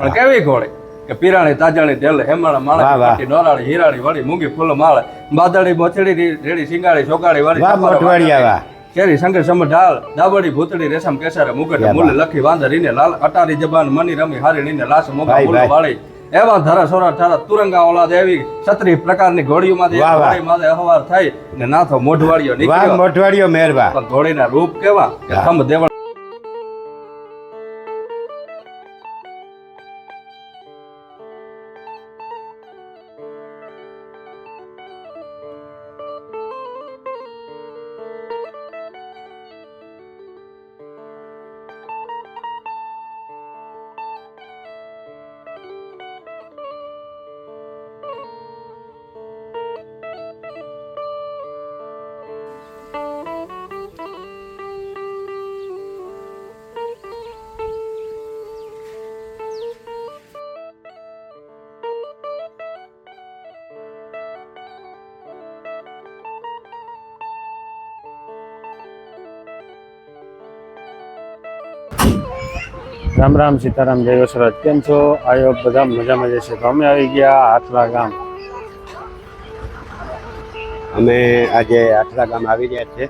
પણ કેવી ઘોડી કે પીરાણી તાજાણી ઢેલે હેમાળા માળા નોરાળી હીરાળી વળી મૂંગી ફૂલ માળે બાદળી મોથડી રેડી સિંગાળી ચોગાળી વળી કેરી શંકર સમ ઢાળ દાબડી ભૂતળી રેશમ કેસરે મુગટ મૂલ લખી વાંદરીને લાલ અટારી જબાન મની રમી હારીણીને લાશ મોગા મૂલ વાળી એવા ધરા સોરા ઠારા તુરંગા ઓલાદ એવી 36 પ્રકારની ઘોડીઓમાંથી એક ઘોડી માથે અહવાર થઈ ને નાથો મોઢવાડીઓ નીકળ્યો મોઢવાડીઓ મેરવા ઘોડીના રૂપ કેવા કે થંભ દેવળ રામ રામ સીતારામ જય વસરાજ કેમ છો આયો બધા મજામાં જશે તો અમે આવી ગયા આટલા ગામ અમે આજે આટલા ગામ આવી ગયા છે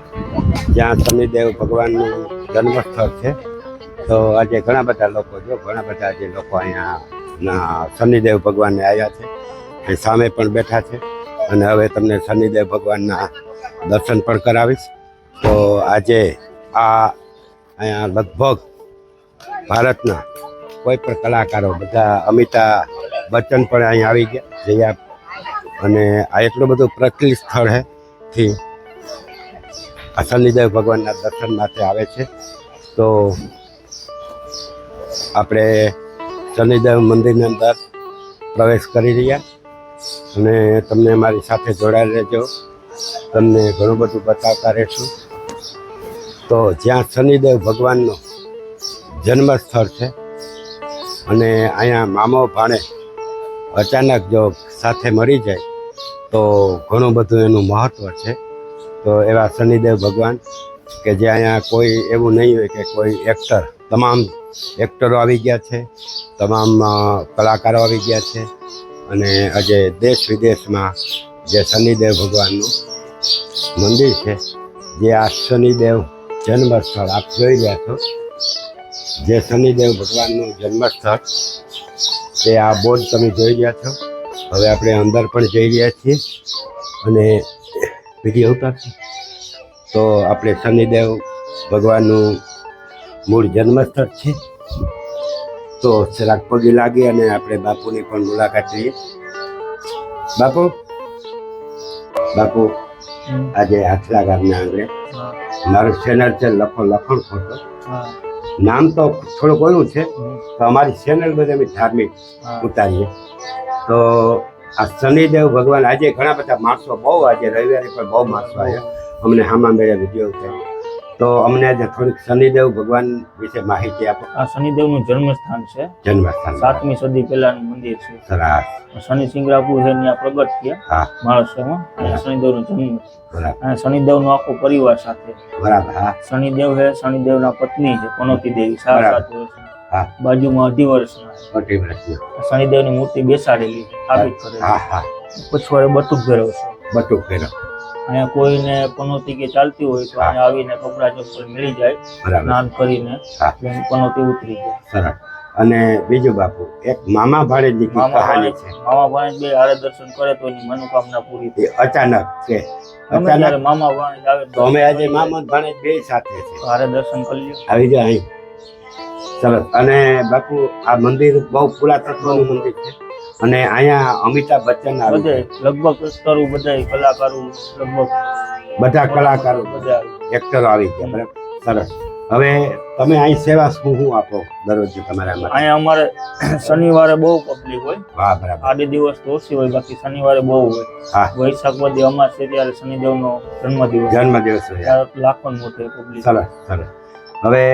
જ્યાં શનિદેવ ભગવાનનું જન્મસ્થળ છે તો આજે ઘણા બધા લોકો આજે લોકો અહીંયા શનિદેવ ભગવાનને આવ્યા છે એ સામે પણ બેઠા છે અને હવે તમને શનિદેવ ભગવાનના દર્શન પણ કરાવીશ તો આજે અહીંયા લગભગ ભારતના કોઈ પણ કલાકારો બધા અમિતાભ બચ્ચન પણ અહીં આવી ગયા જયા અને આ એટલું બધું પ્રચલિત સ્થળ થી આ શનિદેવ ભગવાનના દર્શન માટે આવે છે તો આપણે શનિદેવ મંદિરની અંદર પ્રવેશ કરી રહ્યા અને તમને અમારી સાથે જોડાઈ રહેજો તમને ઘણું બધું બતાવતા રહેશું તો જ્યાં શનિદેવ ભગવાનનો જન્મસ્થળ છે અને અહીંયા મામો ભાણે અચાનક જો સાથે મરી જાય તો ઘણું બધું એનું મહત્ત્વ છે તો એવા શનિદેવ ભગવાન કે જે અહીંયા કોઈ એવું નહીં હોય કે કોઈ એક્ટર તમામ એક્ટરો આવી ગયા છે તમામ કલાકારો આવી ગયા છે અને આજે દેશ વિદેશમાં જે શનિદેવ ભગવાનનું મંદિર છે જે આ શનિદેવ જન્મસ્થળ આપ જોઈ રહ્યા છો જે શનિદેવ ભગવાનનું જન્મસ્થળ તે આ બોર્ડ તમે જોઈ રહ્યા છો હવે આપણે અંદર પણ જઈ રહ્યા છીએ અને વિડીયો ઉતારશું તો આપણે શનિદેવ ભગવાનનું મૂળ જન્મસ્થળ છે તો જરાક પગે લાગી અને આપણે બાપુની પણ મુલાકાત લઈએ બાપુ આજે આટલા ગામના આંગણે મારું ચેનલ છે લખણ ખોટો નામ તો થોડુંક ઓલું છે તો અમારી ચેનલ બધી અમે ધાર્મિક ઉતારીએ તો આ શનિદેવ ભગવાન આજે ઘણા બધા માણસો બહુ આજે રવિવારે પણ બહુ માણસો આવ્યા અમને હામા મેળે વિડીયો ઉતાર્યો તો અમને આજે થોડીક શનિદેવ ભગવાન વિશે માહિતી આપો આ શનિદેવનું જન્મસ્થાન છે 7મી સદી પહેલાનું મંદિર છે સરસ શનિ સિંગરાપુર છે ત્યાં પ્રગટ થયા મહારાષ્ટ્રમાં શનિદેવનો જન્મ અને શનિદેવનો આખો પરિવાર સાથે બરાબર શનિદેવ છે શનિદેવના પત્ની છે પનોતી દેવી 7 વર્ષના બાજુમાં 18 વર્ષના શનિદેવની મૂર્તિ બેસાડેલી સ્થાપિત કરેલી પછવાડે બટુક ભેરવ છે અહીંયા કોઈને પનોતી કે ચાલતી હોય તો અહીંયા આવીને કપડા ચપ્પલ મળી જાય સ્નાન કરીને પનોતી ઉતરી જાય અને બીજું બાપુ એક મામા ભાણેજની કહાની છે મામા ભાણેજ બે હારે દર્શન કરે તો એની મનોકામના પૂરી થાય અચાનક છે અચાનક મામા ભાણેજ આવે તો અમે આજે મામા ભાણેજ બે સાથે છે હારે દર્શન કરી લ્યો આવી જાય અહીં સરસ અને બાપુ આ મંદિર બહુ પુરાતત્વનું મંદિર છે અને અહીંયા અમિતાભ બચ્ચન લગભગ એક્ટરો બધા કલાકારો બધા એક્ટરો આવી ગયા બરાબર સરસ હવે તમે અહીં સેવા શું આપો દરરોજ તમારા અહીંયા અમારે શનિવારે બહુ પબ્લિક હોય વાહ બરાબર આડે દિવસ તો ઓછી હોય બાકી શનિવારે બહુ હોય વૈશાખ બધી અમાસ છે ત્યારે શનિદેવનો જન્મદિવસ હોય લાખો મોટી પબ્લિક સરસ હવે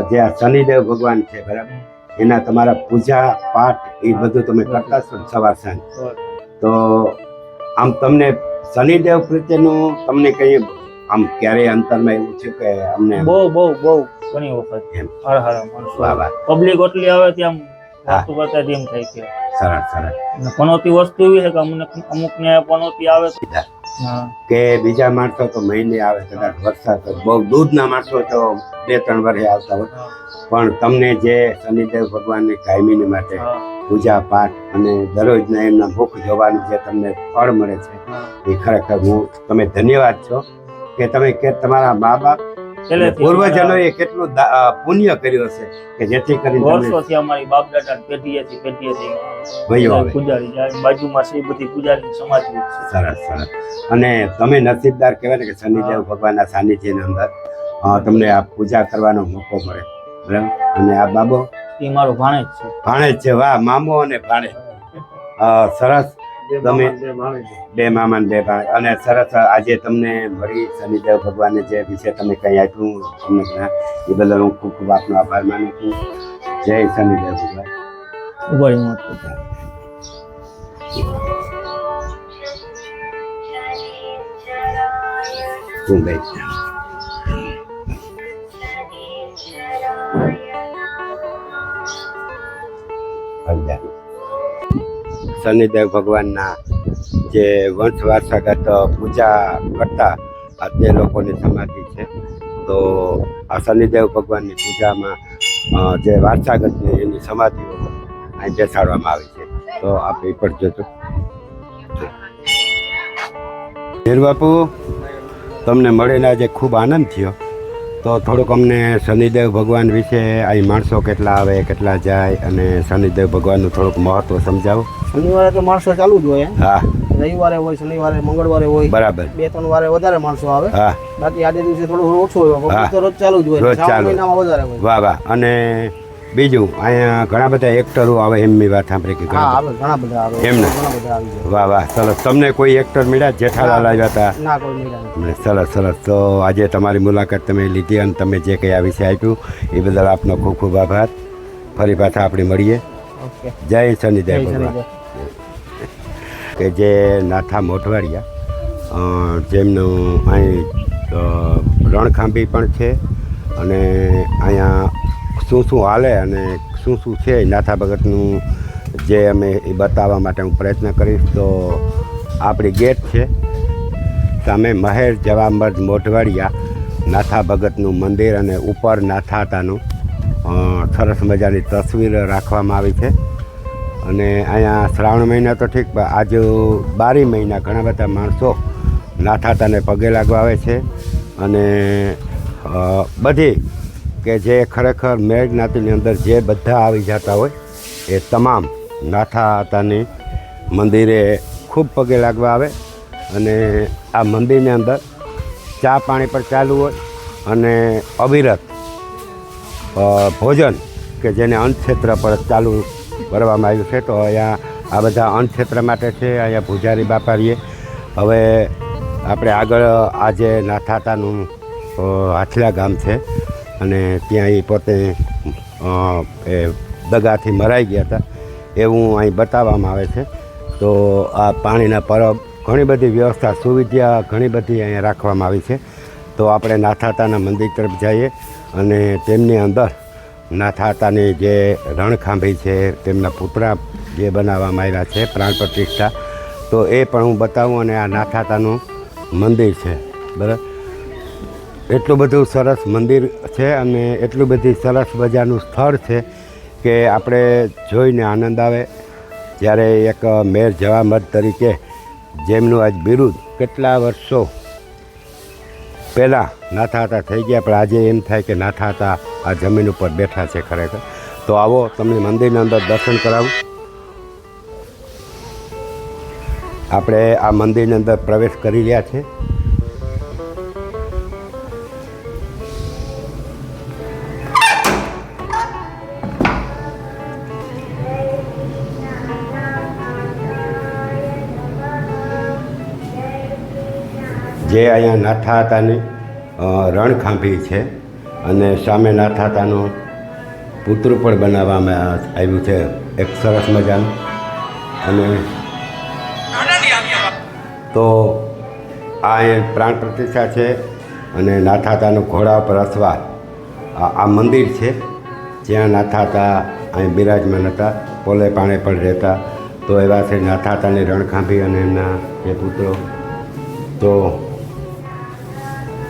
જે આ શનિદેવ ભગવાન છે બરાબર એના તમારા પૂજા પાઠ એ બધું તમે કરતા છો સવાર સાંજ તો આમ તમને શનિદેવ પ્રત્યેનું તમને કઈ આમ ક્યારે અંતરમાં એવું છે કે અમને બહુ ઘણી વખત હર માણસો પબ્લિક એટલી આવે ત્યાં વાતું કરતા જ એમ થાય કે સરસ સરસ અને પનોતી વસ્તુ એવી છે કે અમુક ને પનોતી આવે તો હા કે બીજા માણસો તો મહિને આવે, કદાચ વરસાદ તો બહુ દૂધના માણસો તો 2-3 વર્ષે આવતા હોય, પણ તમને જે શનિદેવ ભગવાનની કાયમીની માટે પૂજા પાઠ અને દરરોજના એમના મુખ જોવાનું જે તમને ફળ મળે છે એ ખરેખર તમે ધન્યવાદ છો કે તમે કે તમારા મા બાપ પૂર્વજનોએ કેટલું પુણ્ય કર્યું હશે કે જેથી કરીને વર્ષોથી અમારી બાપ દાદા પેઢીએથી પૂજારી જાય બાજુમાં છે એ બધી પૂજારી સમાધિ છે. સરસ સરસ. અને તમે નસીબદાર કહેવાય ને કે શનિદેવ ભગવાનના સાનિધ્યની અંદર તમને આ પૂજા કરવાનો મોકો મળે, બરાબર. અને આ બાબો એ મારો ભાણેજ છે. ભાણેજ છે, વાહ, મામો અને ભાણેજ. સરસ. તમે 2 મામા ને 2 ભાણેજ. અને સરસ આજે તમને મળી શનિદેવ ભગવાનને જે વિશે તમે કંઈ આપ્યું તમને એ બદલ હું ખૂબ ખૂબ આપનો આભાર માનું છું. જય શનિદેવ ભગવાન. હું ભાઈ શનિદેવ ભગવાનના જે વંશ વારસાગત પૂજા કરતા આ તે લોકોની સમાધિ છે. તો આ શનિદેવ ભગવાનની પૂજામાં જે વારસાગતની એની સમાધિઓ અહીં બેસાડવામાં આવી છે. તો આપ એ પણ જોજો. હીર બાપુ, તમને મળીને આજે ખૂબ આનંદ થયો. તો થોડુંક અમને શનિદેવ ભગવાન વિશે અહીં માણસો કેટલા આવે, કેટલા જાય અને શનિદેવ ભગવાનનું થોડુંક મહત્વ સમજાવો. શનિવારે તો માણસો ચાલુ જ હોય. હા, રવિવારે હોય, શનિવારે, મંગળવારે હોય, બરાબર. 2-3 વારે વધારે માણસો આવે. હા, બાકી આજે દિવસે થોડું ઓછું હોય, બાકી તો રોજ ચાલુ જ હોય. રોજ ચાલુ. મહિનામાં વધારે હોય. વાહ વાહ. અને બીજું અહીંયા ઘણા બધા એક્ટરો આવે એમની વાત સાંભળી કે હા, આવે, ઘણા બધા આવે. એમને? ઘણા બધા આવી જાય. વાહ વાહ, સરસ. તમને કોઈ એક્ટર મળ્યા? જેઠાલાલ આવ્યા હતા? ના, કોઈ નહીં. સરસ સરસ. તો આજે તમારી મુલાકાત તમે લીધી અને તમે જે કંઈ આ વિશે આપ્યું એ બદલ આપનો ખૂબ ખૂબ આભાર. ફરી પાછા આપણે મળીએ. ઓકે. જય શનિદેવ ભગવાન. કે જે નાથા મોઢવાડિયા જેમનું અહીં રણખાંભી પણ છે અને અહીંયા શું શું હાલે અને શું શું છે નાથા ભગતનું જે અમે એ બતાવવા માટે હું પ્રયત્ન કરીશ. તો આપણી ગેટ છે સામે મહેર જવામર્દ મોઢવાડિયા નાથા ભગતનું મંદિર અને ઉપર નાથાતાનું સરસ મજાની તસવીર રાખવામાં આવી છે. અને અહીંયા શ્રાવણ મહિના તો ઠીક, પણ આજુ 12 મહિના ઘણા બધા માણસો નાથાતાને પગે લાગવા આવે છે. અને બધી કે જે ખરેખર મેળ જ્ઞાતિની અંદર જે બધા આવી જતા હોય એ તમામ નાથાતાની મંદિરે ખૂબ પગે લાગવા આવે. અને આ મંદિરની અંદર ચા પાણી પણ ચાલુ હોય અને અવિરત ભોજન કે જેને અન્નક્ષેત્ર પર ચાલુ કરવામાં આવ્યું છે. તો અહીંયા આ બધા અન્નક્ષેત્ર માટે છે. અહીંયા પૂજારી બાપા રહીએ. હવે આપણે આગળ આજે નાથાતાનું હાથલા ગામ છે અને ત્યાં એ પોતે એ દગાથી મરાઈ ગયા હતા એવું અહીં બતાવવામાં આવે છે. તો આ પાણીના પરબ ઘણી બધી વ્યવસ્થા સુવિધા ઘણી બધી અહીંયા રાખવામાં આવી છે. તો આપણે નાથાતાના મંદિર તરફ જઈએ અને તેમની અંદર નાથાતાની જે રણખાંભી છે તેમના પુતળા જે બનાવવામાં આવ્યા છે પ્રાણ પ્રતિષ્ઠા, તો એ પણ હું બતાવું. અને આ નાથાતાનું મંદિર છે, બરાબર. એટલું બધું સરસ મંદિર છે અને એટલું બધી સરસ મજાનું સ્થળ છે કે આપણે જોઈને આનંદ આવે. જ્યારે એક મેર જવામર્દ તરીકે જેમનું આજ બિરુદ કેટલા વર્ષો પહેલાં નાથાતા થઈ ગયા, પણ આજે એમ થાય કે નાથાતા આ જમીન ઉપર બેઠા છે ખરેખર. તો આવો, તમને મંદિરની અંદર દર્શન કરાવું. આપણે આ મંદિરની અંદર પ્રવેશ કરી રહ્યા છે. જે અહીંયા નાથાતાની રણખાંભી છે અને સામે નાથાતાનું પુતળું પણ બનાવવામાં આવ્યું છે એક સરસ મજાનું. અને તો આ અહીંયા પ્રાણ પ્રતિષ્ઠા છે અને નાથાતાનું ઘોડા પર અસવાર આ મંદિર છે જ્યાં નાથાતા અહીં બિરાજમાન હતા, પોલે પાણે પણ રહેતા. તો એવા છે નાથાતાની રણખાંભી અને એમના બે પુત્રો. તો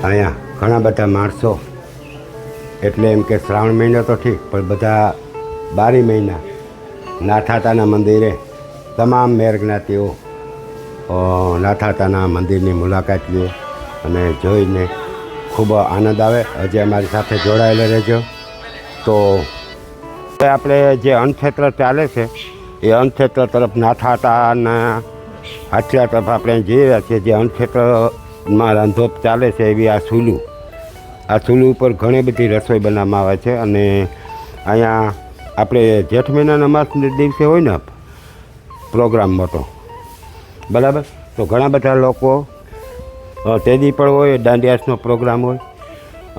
અહીંયા ઘણા બધા માણસો, એટલે એમ કે શ્રાવણ મહિનો તો ઠીક, પણ બધા 12 મહિના નાથાતાના મંદિરે તમામ મેર જ્ઞાતિઓ નાથાતાના મંદિરની મુલાકાત લે અને જોઈને ખૂબ આનંદ આવે. હજી અમારી સાથે જોડાયેલા રહેજો. તો આપણે જે અન્નક્ષેત્ર ચાલે છે એ અન્નક્ષેત્ર તરફ નાથાતાના હાથિયા તરફ આપણે જઈ રહ્યા છીએ. જે અન્નક્ષેત્રમાં રાંધોપ ચાલે છે એવી આ ચૂલું, આ ચૂલું ઉપર ઘણી બધી રસોઈ બનાવવામાં આવે છે. અને અહીંયા આપણે જેઠ મહિનાના અમાસના દિવસે હોય ને પ્રોગ્રામ મોટો, બરાબર, તો ઘણા બધા લોકો તેદી પણ હોય, દાંડિયાસનો પ્રોગ્રામ હોય.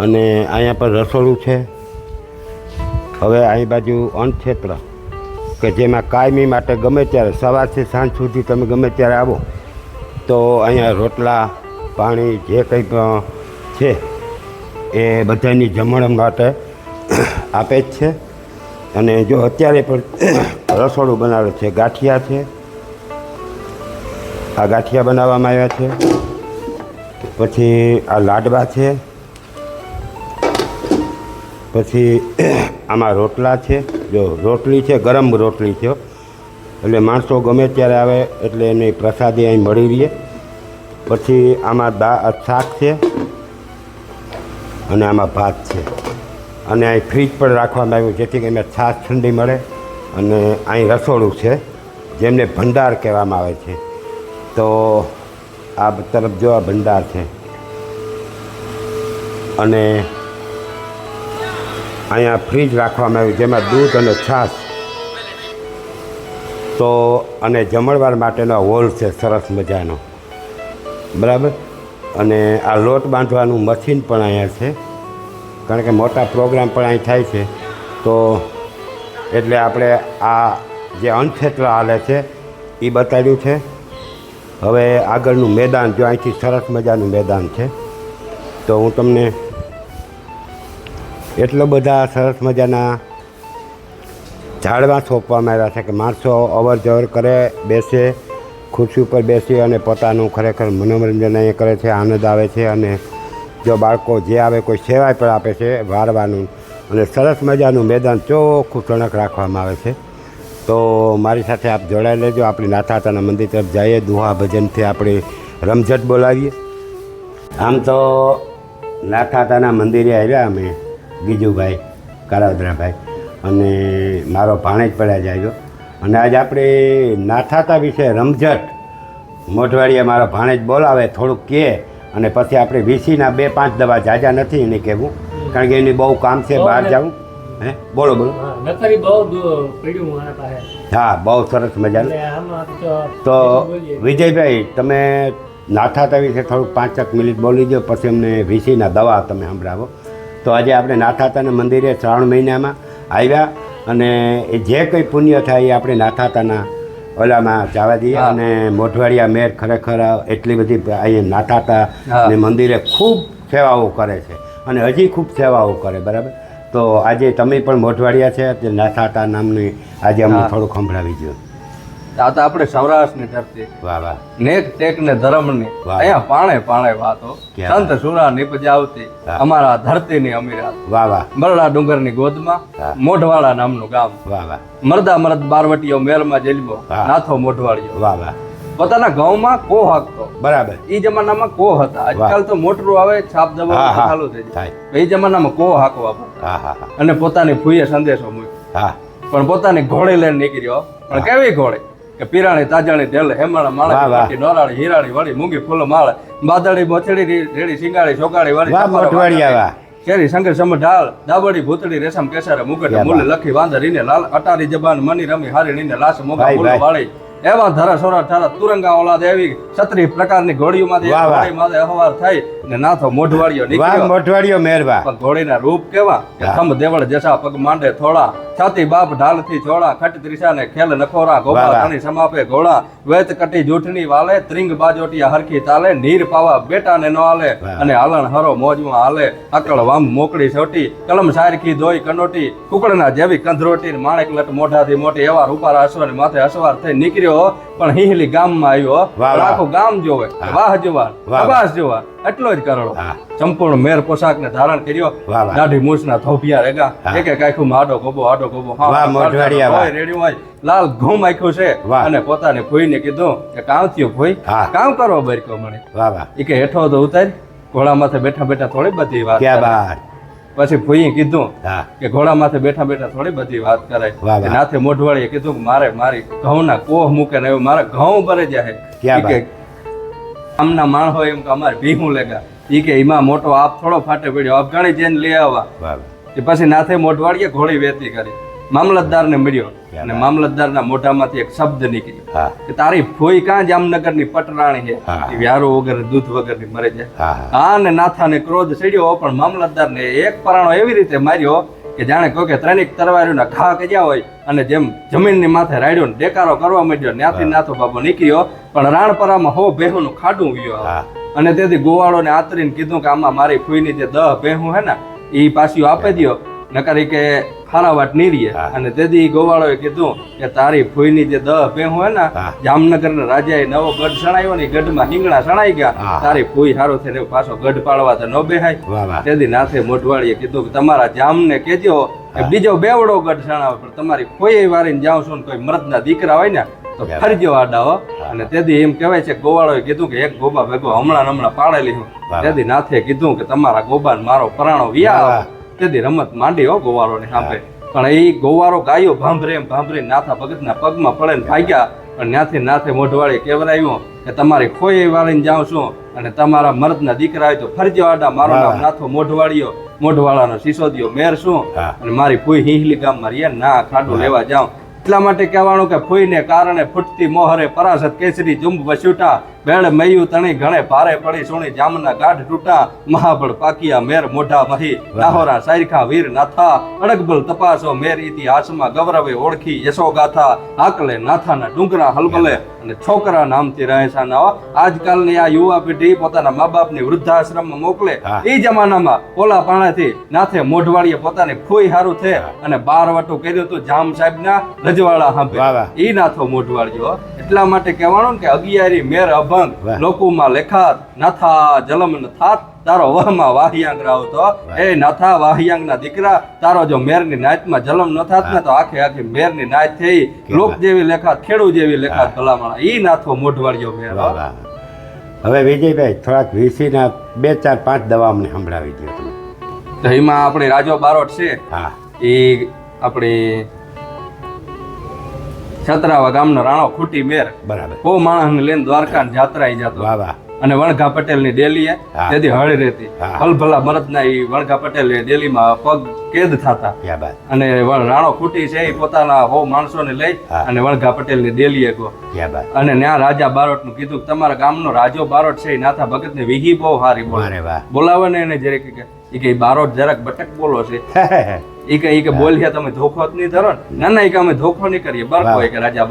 અને અહીંયા પર રસોડું છે. હવે અહીં બાજુ અન્નક્ષેત્ર કે જેમાં કાયમી માટે ગમે ત્યારે સવારથી સાંજ સુધી તમે ગમે ત્યારે આવો તો અહીંયા રોટલા પાણી જે કંઈ પણ છે એ બધાની જમણ માટે આપે જ છે. અને જો અત્યારે પણ રસોડું બનાવેલું છે, ગાંઠિયા છે, આ ગાંઠિયા બનાવવામાં આવ્યા છે. પછી આ લાડવા છે, પછી આમાં રોટલા છે. જો રોટલી છે, ગરમ રોટલી છે, એટલે માણસો ગમે ત્યારે આવે એટલે એની પ્રસાદી અહીં મળી રહે. પછી આમાં શાક છે અને આમાં ભાત છે. અને અહીં ફ્રીજ પણ રાખવામાં આવ્યું જેથી કરીને છાશ ઠંડી મળે. અને અહીં રસોડું છે જેમને ભંડાર કહેવામાં આવે છે. તો આ તરફ જો આ ભંડાર છે. અને અહીંયા ફ્રીજ રાખવામાં આવ્યું જેમાં દૂધ અને છાશ. તો અને જમણવાર માટેનો હોલ છે સરસ મજાનો, બરાબર. અને આ લોટ બાંધવાનું મશીન પણ અહીંયા છે, કારણ કે મોટા પ્રોગ્રામ પણ અહીં થાય છે. તો એટલે આપણે આ જે અન્નક્ષેત્ર હાલે છે એ બતાવ્યું છે. હવે આગળનું મેદાન જો અહીંથી સરસ મજાનું મેદાન છે. તો હું તમને એટલો બધા સરસ મજાના ઝાડવા સોંપવામાં આવ્યા છે કે માણસો અવર જવર કરે, બેસે, ખુરશી ઉપર બેસી અને પોતાનું ખરેખર મનોરંજન અહીંયા કરે છે, આનંદ આવે છે. અને જો બાળકો જે આવે કોઈ સેવાય પણ આપે છે વારવાનું. અને સરસ મજાનું મેદાન ચોખ્ખું ટણક રાખવામાં આવે છે. તો મારી સાથે આપ જોડાઈ લેજો. આપણી નાથાતાના મંદિર તરફ જઈએ, દુહા ભજનથી આપણે રમઝટ બોલાવીએ. આમ તો નાથાતાના મંદિરે આવ્યા અમે, ગીજુભાઈ, કારાવદરાભાઈ અને મારો ભાણેજ પડ્યા જ આવ્યો. અને આજે આપણે નાથાતા વિશે રમઝટ મોઢવાડીએ મારો ભાણેજ બોલાવે, થોડુંક કહે અને પછી આપણે વીસીના 2-5 દવા જાજા નથી એને કહેવું, કારણ કે એની બહુ કામ છે બહાર જવું. હે બોલો બોલો. હા, બહુ સરસ મજાનું. તો વિજયભાઈ, તમે નાથાતા વિશે થોડુંક 5 મિનિટ બોલી દો, પછી અમને વીસીના દવા તમે સંભળાવો. તો આજે આપણે નાથાતાના મંદિરે શ્રાવણ મહિનામાં આવ્યા અને એ જે કંઈ પુણ્ય થાય એ આપણે નાથાતાના ઓલામાં જવા દઈએ. અને મોઢવાડિયા મેર ખરેખર એટલી બધી અહીંયા નાથાતા ને મંદિરે ખૂબ સેવાઓ કરે છે અને હજી ખૂબ સેવાઓ કરે, બરાબર. તો આજે તમે પણ મોઢવાડિયા છે તે નાથાતા નામની આજે અમને થોડુંક સંભળાવી દો. આ તો આપણે સૌરાષ્ટ્રની ધરતી, વાહ વાહ, નેક ટેક ને ધર્મની અહીંયા પાણે પાણે વાતો, સંત સુરા નિપજાવતી અમારા ધરતીની અમીરાત. વાહ વાહ. બરડા ડુંગરની ગોદમાં મોઢવાડા નામનું ગામ. વાહ વાહ. મરદા મરદ બારવટીયો મેરમાં જેલબો નાથો મોઢવાડિયો. વાહ વાહ. પોતાના ગામમાં કો હાકતો, બરાબર. એ જમાનામાં કો હતા. આજકાલ તો મોટરું આવે, છાપ દબાવવાનું ચાલુ થઈ જાય. એ જમાનામાં કો હાકવા પડતા. અને પોતાની ભૂએ સંદેશો મૂક્યો, પણ પોતાની ઘોડી લઈને નીકળ્યો. પણ કેવી ઘોડી કે પીરાણી તાજાણી તેલ હેમાળા માળા નોરાળી હીરાળી વળી મૂંગી ફૂલ માળા બાદળી મોથડી રેડી સિંગાળી ચોકાળી વાળી શેરી શંકર સમ ઢાળ દાબડી ભૂતળી રેશમ કેસરે મુગટ મૂલ લખી વાંદરીને લાલ અટારી જબાન મની રમી હારીણીને લાશ મોગા મૂળ વાળી એવા ધરા સોરા ઠારા તુરંગા ઓલાદ એવી 36 પ્રકારની ઘોડીઓમાંથી વાહ, વાહ. ઘોડીમાંથી અહવાર થઈ ને નાથો મોઢવાડિયો વાહ નીકળ્યો મોટવાડીઓ મેરવા પણ ઘોડીના રૂપ કેવા કે હા. થંભ દેવળ જસા પગ માંડે થોડા છાતી બાપ ઢાલથી ચોળા ખટ ત્રિષાને ખેલ નખોરા વાહ, ગોપા વાહ. ધણી સમાપે ઘોડા વેત કટી જૂઠની વાલે ત્રિંગ બાજોટિયા હરખી તાલે નીર પાવા બેટાને નો આલે વાહ. અને હાલણ હરો મોજમાં હાલે અકળ વામ મોકળી સોટી કલમ સારખી દોઈ કનોટી કુકડના જેવી કંધરોટી ને માણેક લટ મોઢાથી મોટી એવા રૂપારા અશ્વની માથે અસવાર થઈ નીકળ્યો પણ હિહલી ગામમાં આવ્યો વાહ, વાહ. પણ આખું ગામ જોવે હા. વાહ જોવા વાહ. અબાસ જોવા એટલો જ કરડો હા. સંપૂર્ણ મેર પોશાકને ધારણ કર્યો વાહ, વાહ. દાઢી મૂછના થોભિયા રેગા હા. એક એક આખું આડો ગોબો વાહ, મોઢવાડિયા, વાહ. રેડ્યું હોય લાલ ઘૂમ આખ્યું છે વાહ. અને પોતાની ફોઈને કીધું કે કામ થયું ફોઈ હા. કામ કરો બરકો મને વાહ વાહ એ કે હેઠો તો ઉતારી ઘોડા માથે બેઠા બેઠા થોડી બધી વાત ક્યાં કરે. બાત પછી ફોઈએ કીધું હા કે ઘોડા માથે બેઠા બેઠા થોડી બધી વાત કરાય વાહ, કે વાહ. નાથે મોઢવાળીએ કીધું કે મારે મારી ઘઉંના કોહ મૂકે ને એવું મારા ઘઉં ભરે જાય ક્યાં ઈ કે આમના માણ હોય એમ કે અમારે ભીહું લેગા ઈ કે એમાં મોટો આપ થોડો ફાટે પડ્યો અફઘાણી જઈને લઈ આવવા વાહ એ પછી નાથે મોઢવાડીએ ઘોડી વેતી કરી મામલતદારને મળ્યો અને મામલતદારના મોઢામાંથી એક શબ્દ નીકળ્યો હા કે તારી ફોઈ કાં જામનગરની પટરાણી છે હા. એ વ્યારો વગર દૂધ વગરની મરે જાય હા હા હા ને નાથાને ક્રોધ ચડ્યો પણ મામલતદારને એક પરાણો એવી રીતે માર્યો કે જાણે કોઈ કે ત્રણેક તરવારીઓના ઘા કર્યા હોય અને જેમ જમીનની માથે રાડ્યો ને ડેકારો કરવા માંડ્યો ત્યાંથી નાથો બાબો નીકળ્યો પણ રાણપરામાં હો ભેહુનું ખાડું વ્યો હા અને તેથી ગોવાળોને આતરીને કીધું કે આમાં મારી ફૂઈની જે 10 ભેહું હે ને એ પાછી આપી દ્યો નકર કે ખારા વાટ નીરીએ હા. અને તેથી ગોવાળોએ કીધું કે તારી ફૂઈની જે 10 ભેહું હે ને હા. જામનગરના રાજાએ નવો ગઢ સણાયો ને ઈ ગઢમાં હિંગણા સણાઈ ગયા હા. તારી ફૂઈ હારો થઈને પાછો ગઢ પાડવા તો ન બેહાય વાહ વાહ તેથી નાથે મોઢવાડીએ કીધું કે તમારા જામને કહેજો કે હા. બીજો બેવડો ગઢ સણાવે પણ તમારી ફોઈ વારીને જાઉં છું ને કોઈ મરદના દીકરા હોય ને તો બરાબર. ફરજો આડાવો હા. અને તેથી એમ કહેવાય છે કે ગોવાળોએ કીધું કે એક ગોબા ભેગો હમણાં પાડેલી હું વાહ. તેથી નાથે કીધું કે તમારા ગોબાને મારો પરાણો વિયા વાહ. તેથી રમત માંડી હો ગોવાળોને સાંભળે પણ એ ગોવાળો ગાયો ભાંભરે નાથા ભગતના પગમાં પડે ને ભાગ્યા અને ત્યાંથી નાથે મોઢવાળે કેવરાયું કે તમારી ખોઈ વાળીને જાઉં છું અને તમારા મર્દના દીકરા હોય તો ફરજો આડા મારું વાહ. નામ નાથો મોઢવાળીયો મોઢવાળાનો સિસોદિયો મેર શું હા. અને મારી ફૂઈ હિંહલી ગામમાં રહીએ ના ખાડું લેવા જાઉં એટલા માટે કહેવાનું કે ફૂઈને કારણે ફૂટતી મોહરે પરાસત કેસરી જુંબ વસુટા બેળ મયું તણી ઘણે ભારે પડી સોણી જામના ગાઢ તૂટા મહાબળ પાકિયા મેર મોઢા મહી નાહોરા સાયરખા વીર નાથા અડગબલ તપાસો મેર ઇતિહાસમાં ગૌરવે ઓળખી યશો ગાથા આકલે નાથાના ડુંગરા હલબલે અને છોકરા નામથી રહે છે આજકાલની આ યુવા પેઢી પોતાના મા બાપની વૃદ્ધાશ્રમમાં મોકલે હા. એ જમાનામાં પોલા પાણાથી નાથે મોઢવાડીએ પોતાની ફોઈ હારું છે અને 12 વટું કર્યું હતું જામ સાહેબના રજવાડા વાહ, સાંભળે વાહ. ઈ નાથો મોઢવાડીયો એટલા માટે કહેવાનું ને કે અગિયારી મેર અભંગ વાહ. લોકોમાં લેખાત નાથા જલમ ન થાત તારો વહમાં વાહિયાંગ રાવતો એ નાથા વાહિયાંગના દીકરા તારો જો મેરની નાચમાં જલમ ન થાત ને તો આખે આખી મેરની નાચ થઈ લોક જેવી લેખાત ખેડૂ જેવી લેખાત ભલામણા ઈ નાથો મોઢવાડીયો મેર વાહ વાહ હવે વિજયભાઈ થોડાક વીસીના 2 4 5 દવા અમને સંભળાવી દો તમે તો એમાં આપણે રાજો બારોટ છે હા એ આપણી છત્રાવા ગામનો રાણો ખૂટી મેર બરાબર બહુ માણસને લઈને દ્વારકા જાત્રાએ જતો વાહ વાહ અને વણઘા પટેલની ડેલીએ હા. તેથી હળી રહેતી હા. ભલભલા મરદના ઈ વણઘા પટેલ ડેલીમાં પગ કેદ થતા ક્યાં બાત અને રાણો ખૂટી છે એ પોતાના બહુ માણસોને લઈ હા. અને વણઘા પટેલની ડેલીએ ગયો ક્યાં બાત અને ત્યાં રાજા બારોટનું કીધું કે તમારા ગામનો રાજો બારોટ છે એ નાથા ભગતની વિહી બહુ સારી બોલે વારે વાહ બોલાવે ને એને જરીક કે ઈ બારોટ જરાક બટક બોલો છે ઈ કે બોલ્યા તમે ધોખો જ નહીં ધરો ને ના ના ઈ કે અમે ધોખો નહીં કરીએ બરકો વાહ. કે રાજા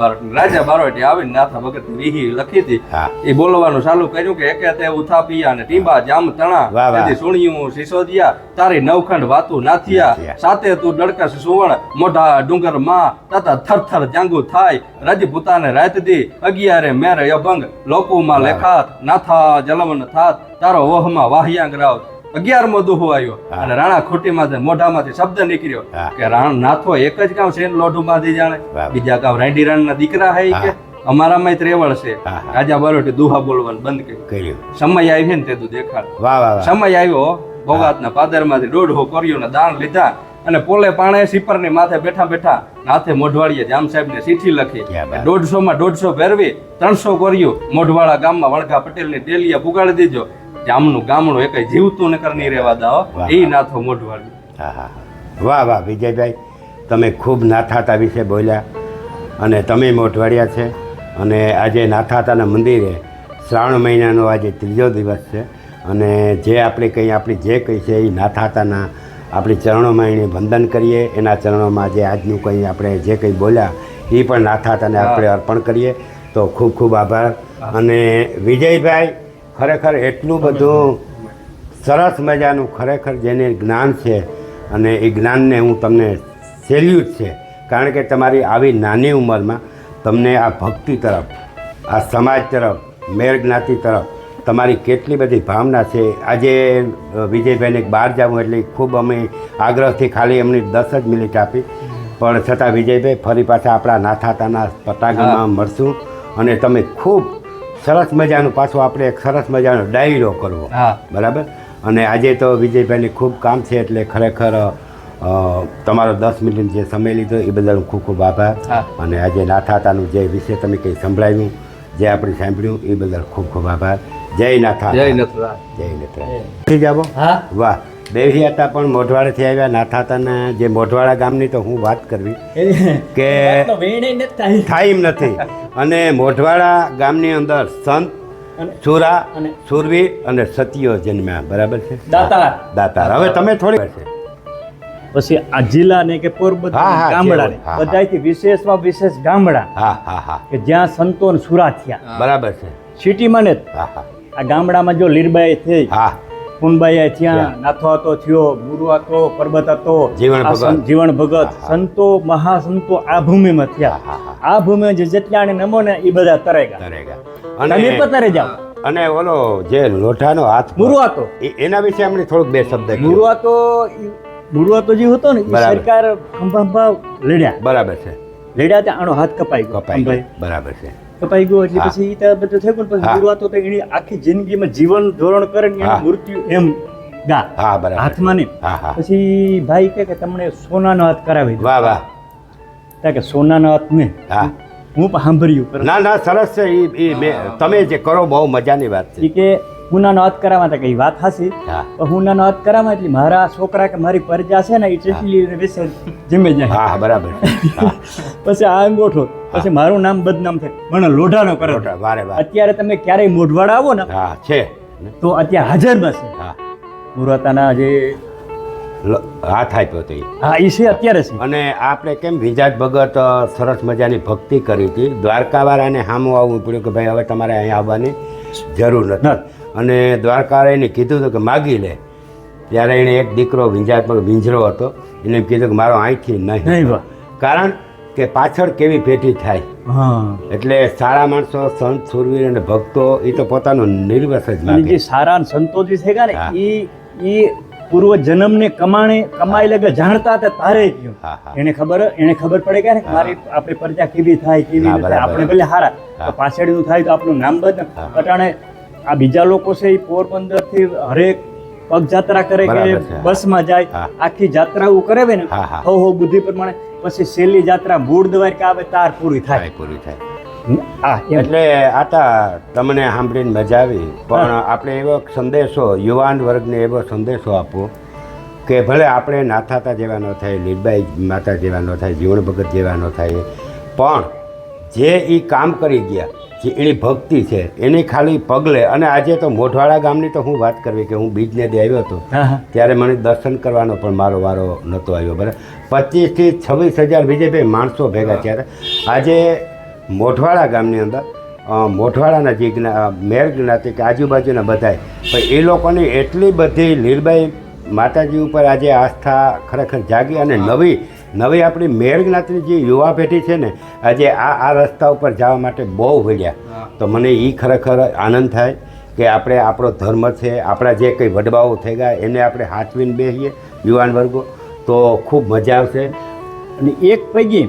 બારોટ આવીને નાથા ભગત વિહી લખી હતી હા એ બોલવાનું ચાલુ કર્યું કે એકે તે ઉથાપિયા ને ટીબા જામ તણા વાહ, વાહ. તેથી સુણિયું સિસોદિયા તારી નવખંડ વાતું નાથિયા નાથિયા. સાતે તું ડડકસ સુવર્ણ મોઢા ડુંગર માં તથા થરથર જાંગુ થાય રજપૂતાને રાત દી 11 મેર અભંગ લોકોમાં વાહ. લેખાત નાથા જલમન થાત તારો વહમાં વાહિયાંગ રાવ 11મો દુહો આવ્યો હા. અને રાણા ખોટીમાંથી મોઢામાંથી શબ્દ નીકળ્યો હા. કે નાથો એક જ કામ છે લોઢું બાંધી જાણે વાહ. બીજા કામ રાંડી રાણના દીકરા હે ઈ કે હા. અમારામાં ત્રેવળ છે હા, હા. રાજા બારોટે દુહા બોલવાનું બંધ કર્યું કર્યું સમય આવી ને તે તું દેખાડ વાહ વાહ વાહ સમય આવ્યો ભોગાતના પાદરમાંથી દોઢો કર્યું ને દાન લીધા અને પોલે પાણે સિપરની માથે બેઠા બેઠા નાથે મોઢવાડીએ જામ સાહેબને ચીઠી લખી ક્યાં બાત. 150 માં 150 ફેરવી 300 કર્યું મોઢવાડા ગામમાં વણઘા પટેલની ડેલીએ પુગાડી દીધો જામનું ગામડું એકય જીવતું નકર નહીં રહેવા દાઓ વાહ. એ નાથો મોઢવાડી હા હા વાહ વાહ વિજયભાઈ તમે ખૂબ નાથાતા વિશે બોલ્યા અને તમે મોઢવાડિયા છે અને આજે નાથાતાના મંદિરે શ્રાવણ મહિનાનો આજે 3જો દિવસ છે અને જે આપણે કંઈ આપણી જે કંઈ છે એ નાથાતાના આપણી ચરણોમાં એને વંદન કરીએ, એના ચરણોમાં જે આજનું કંઈ આપણે જે કંઈ બોલ્યા એ પણ નાથાતાને આપણે અર્પણ કરીએ. તો ખૂબ ખૂબ આભાર. અને વિજયભાઈ ખરેખર એટલું બધું સરસ મજાનું ખરેખર જેને જ્ઞાન છે અને એ જ્ઞાનને હું તમને સેલ્યુટ છે, કારણ કે તમારી આવી નાની ઉંમરમાં તમને આ ભક્તિ તરફ, આ સમાજ તરફ, મેર જ્ઞાતિ તરફ તમારી કેટલી બધી ભાવના છે. આજે વિજયભાઈને બહાર જવું એટલે ખૂબ અમે આગ્રહથી ખાલી એમની 10 જ મિનિટ આપી, પણ છતાં વિજયભાઈ ફરી પાછા આપણા નાથાતાના પટાંગણમાં મળશું અને તમે ખૂબ સરસ મજાનું પાછું આપણે એક સરસ મજાનો ડાયરો કરવો, બરાબર. અને આજે તો વિજયભાઈને ખૂબ કામ છે એટલે ખરેખર તમારો 10 મિનિટ જે સમય લીધો એ બદલ ખૂબ ખૂબ આભાર. અને આજે નાથાતાનું જે વિશે તમે કંઈ સંભળાવ્યું, જે આપણે સાંભળ્યું એ બદલ ખૂબ ખૂબ આભાર. જય નાથા, જય નથરા, જય નથરા. જાવો વાહ. દેવી હતા પણ મોઢવાડાથી આવ્યા નાથાતાના જે મોઢવાડા ગામની તો હું વાત કરવી કે થાય એમ નથી. અને મોઢવાડા ગામની અંદર સંત સુરા, સુરવીર અને સતીઓ જન્મ્યા, બરાબર છે. દાતાર. હવે તમે થોડી છે પછી આ જિલ્લા ને કે પોરબંદર ગામડા ને બધાથી વિશેષમાં વિશેષ ગામડા કે જ્યાં સંતો ને સુરા થયા, બરાબર છે. સિટીમાં ને આ ગામડામાં જો લીરબાઈ થઈ, ફૂનબાઈ થયા, નાથો હતો થયો, ગુરુ હતો, પરબત હતો, જીવન ભગત, સંતો મહાસંતો આ ભૂમિમાં થયા. આ ભૂમિ જેટલા નમો ને એ બધા તરેગા તમે પતારે જાઓ. અને ઓલો જે લોઢાનો હાથ ગુરુ હતો એના વિશે આપણે થોડુંક બે શબ્દ. ગુરુ હતો જે હતો ને સરકાર ખંભા લડ્યા, બરાબર છે. લડ્યા ત્યાં આનો હાથ કપાઈ ગયો, બરાબર છે. કપાઈ ગયો એટલે પછી એ બધું થઈ ગયું. પછી ગુરુ હતો તો એની આખી જિંદગીમાં જીવન ધોરણ કરે ને એનું મૃત્યુ એમ ગા હાથમાં નહીં. પછી ભાઈ કે તમને સોનાનો હાથ કરાવી દો. વાહ વાહ. કે સોનાનો હાથ ને હું પણ સાંભળ્યું. ના સરસ છે. એ તમે જે કરો બહુ મજાની વાત છે. કે હુનાનો હાથ કરાવવા હતા કઈ વાત હાસી, હુનાનો હાથ કરાવવા એટલે મારા છોકરા કે મારી પરજા છે ને એ ચેટલી વિશે જમે જાય. હા બરાબર. પછી આ અંગોઠો, પછી મારું નામ બદનામ થાય, મને લોઢાનો કરો. અત્યારે તમે ક્યારેય મોઢવાડા આવો ને છે તો અત્યારે હાજરમાં છે મુરતાના જે હાથ આપ્યો હતો એ છે અત્યારે છે. અને આપણે કેમ વિજાત ભગત સરસ મજાની ભક્તિ કરી હતી, દ્વારકાવાળાને સામું આવવું પડ્યું કે ભાઈ હવે તમારે અહીંયા આવવાની જરૂર નથી. અને દ્વારકાવાળાને કીધું હતું કે માગી લે. ત્યારે એણે એક દીકરો વિજાત ભગત વિંજરો હતો, એને કીધું કે મારો અહીંથી નહીં, કારણ કે પાછળ કેવી પેઢી થાય. એટલે સારા માણસો, સંત, સુરવીર અને ભક્તો એ તો પોતાનું નિર્વસ જ માગે. જે સારા સંતો જે છે ને એ પૂર્વ જન્મને કમાઈ લગે જાણતા હતા તારે ગયું. એને ખબર પડે કે મારી આપણી પ્રજા કેવી થાય, કેવી રીતે આપણે ભલે હારા તો પાછળનું થાય તો આપણું નામ બદલે. અટાણે આ બીજા લોકો છે એ પોરબંદર થી હરેક પગયાત્રા કરે કે બસમાં જાય, આખી જાત્રાઓ કરે ને હો બુદ્ધિ પ્રમાણે. પછી છેલ્લી જાત્રા મૂળ દ્વારકા આવે તાર પૂરી થાય. એટલે આતા તમને સાંભળીને મજા આવી. પણ આપણે એવો સંદેશો યુવાન વર્ગને એવો સંદેશો આપવો કે ભલે આપણે નાથાતા જેવા ન થાય, લીરબાઈ માતા જેવા ન થાય, જીવન ભગત જેવા ન થાય, પણ જે એ કામ કરી ગયા, જે એની ભક્તિ છે એની ખાલી પગલે. અને આજે તો મોઢવાડા ગામની તો હું વાત કરવી કે હું બીજને દે આવ્યો હતો ત્યારે મને દર્શન કરવાનો પણ મારો વારો નહોતો આવ્યો, બરાબર. 25 થી 26,000 વિજયભાઈ માણસો ભેગા થયા હતા. આજે મોઢવાડા ગામની અંદર મોઢવાડાના જે મેર જ્ઞાતિ કે આજુબાજુના બધાય, પણ એ લોકોની એટલી બધી લીરબાઈ માતાજી ઉપર આજે આસ્થા ખરેખર જાગી. અને નવી આપણી મેર જ્ઞાતિની જે યુવા પેઢી છે ને આજે આ રસ્તા ઉપર જવા માટે બહુ વળ્યા. તો મને એ ખરેખર આનંદ થાય કે આપણે આપણો ધર્મ છે, આપણા જે કંઈ વડવાઓ થઈ ગયા એને આપણે હાથવીને બેસીએ યુવાન વર્ગો, તો ખૂબ મજા આવશે. અને એક પૈકી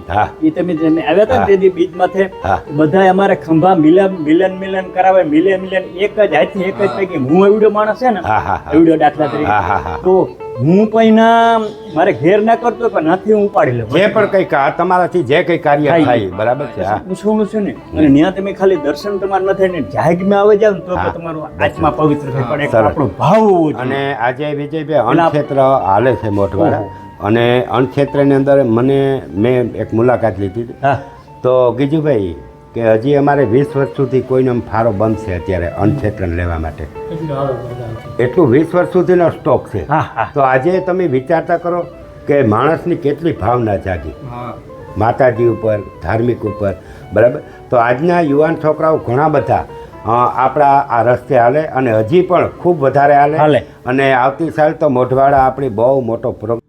એ તમે આવ્યા હતા ને તે બીજ માથે બધા અમારે ખંભા મિલન કરાવે, મિલન એક જ હાથે એક જ પૈકી હું એવડો માણસ છે ને એવડો દાખલા તરીકે તો હું પણ મારે ઘેર ના કરતો પણ નથી હું ઉપાડી લઉં. જે પણ કઈ તમારાથી જે કઈ કાર્ય થાય, બરાબર છે. પૂછવાનું છે ને. અને ત્યાં તમે ખાલી દર્શન તમારે ન થાય ને જાગમાં આવે જાવ ને તો તમારું આત્મા પવિત્ર થઈ પડે, આપણો ભાવ હોવો જોઈએ. અને આજે વિજયભાઈ અન્નક્ષેત્ર હાલે છે મોઢવાડા, અને અન્નક્ષેત્રની અંદર મેં એક મુલાકાત લીધી હતી. તો ગીજુભાઈ કે હજી અમારે 20 વર્ષ સુધી કોઈનો ફારો બનશે અત્યારે અન્નક્ષેત્રણ લેવા માટે, એટલું 20 વર્ષ સુધીનો સ્ટોક છે. તો આજે તમે વિચારતા કરો કે માણસની કેટલી ભાવના જાગી માતાજી ઉપર, ધાર્મિક ઉપર, બરાબર. તો આજના યુવાન છોકરાઓ ઘણા બધા આપણા આ રસ્તે હાલે અને હજી પણ ખૂબ વધારે હાલે. અને આવતી સાલ તો મોઢવાડા આપણી બહુ મોટો પ્રોગ્રામ